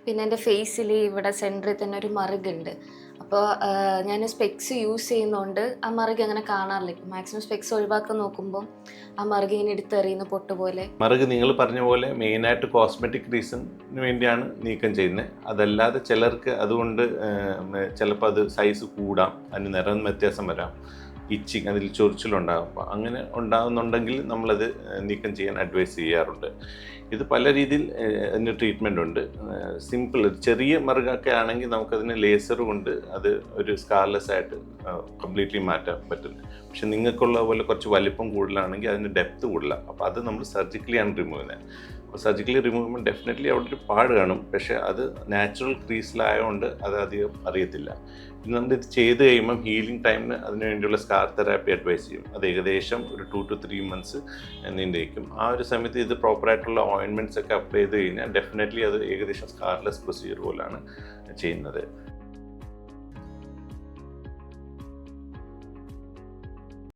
പിന്നെ എൻ്റെ ഫേസിൽ ഇവിടെ സെൻറ്ററിൽ തന്നെ ഒരു മറുകുണ്ട്. അപ്പോൾ ഞാൻ സ്പെക്സ് യൂസ് ചെയ്യുന്നതുകൊണ്ട് ആ മറുക് അങ്ങനെ കാണാറില്ല. മാക്സിമം സ്പെക്സ് ഒഴിവാക്കാൻ നോക്കുമ്പോൾ ആ മറുക് ഇങ്ങനെ എടുത്തെറിയുന്ന പൊട്ട് പോലെ. മറുക് നിങ്ങൾ പറഞ്ഞ പോലെ മെയിനായിട്ട് കോസ്മെറ്റിക് റീസണിന് വേണ്ടിയാണ് നീക്കം ചെയ്യുന്നത്. അതല്ലാതെ ചിലർക്ക് അതുകൊണ്ട് ചിലപ്പോൾ അത് സൈസ് കൂടാം, അതിന് നിറം വ്യത്യാസം വരാം, ഇച്ചിങ്, അതിൽ ചൊറിച്ചിലുണ്ടാകും. അപ്പോൾ അങ്ങനെ ഉണ്ടാകുന്നുണ്ടെങ്കിൽ നമ്മളത് നീക്കം ചെയ്യാൻ അഡ്വൈസ് ചെയ്യാറുണ്ട്. ഇത് പല രീതിയിൽ അതിന് ട്രീറ്റ്മെൻ്റ് ഉണ്ട്. സിമ്പിൾ ചെറിയ മറുകൊക്കെ ആണെങ്കിൽ നമുക്കതിന് ലേസർ കൊണ്ട് അത് ഒരു സ്കാർലെസ് ആയിട്ട് കംപ്ലീറ്റ്ലി മാറ്റാൻ പറ്റുന്നത്. പക്ഷെ നിങ്ങൾക്കുള്ള പോലെ കുറച്ച് വലിപ്പം കൂടുതലാണെങ്കിൽ അതിന് ഡെപ്ത് കൂടുതലാണ്. അപ്പോൾ അത് നമ്മൾ സർജിക്കലിയാണ് റിമൂവ് ചെയ്യുന്നത്. അപ്പോൾ സർജിക്കലി റിമൂവ് ചെയ്യുമ്പോൾ ഡെഫിനറ്റ്ലി അവിടെ ഒരു പാട് കാണും, പക്ഷേ അത് നാച്ചുറൽ ക്രീസിലായതുകൊണ്ട് അത് അധികം അറിയത്തില്ല. പിന്നെ നമ്മളിത് ചെയ്ത് കഴിയുമ്പം ഹീലിംഗ് ടൈമിന് അതിന് വേണ്ടിയുള്ള സ്കാർ തെറാപ്പി അഡ്വൈസ് ചെയ്യും. അത് ഏകദേശം ഒരു 2 to 3 months നീണ്ടിരിക്കും. ആ ഒരു സമയത്ത് ഇത് പ്രോപ്പറായിട്ടുള്ള ഓയിൻമെൻറ്റ്സ് ഒക്കെ അപ്ലൈ ചെയ്ത് കഴിഞ്ഞാൽ ഡെഫിനറ്റ്ലി അത് ഏകദേശം സ്കാർലെസ് പ്രൊസീജിയർ പോലാണ് ചെയ്യുന്നത്.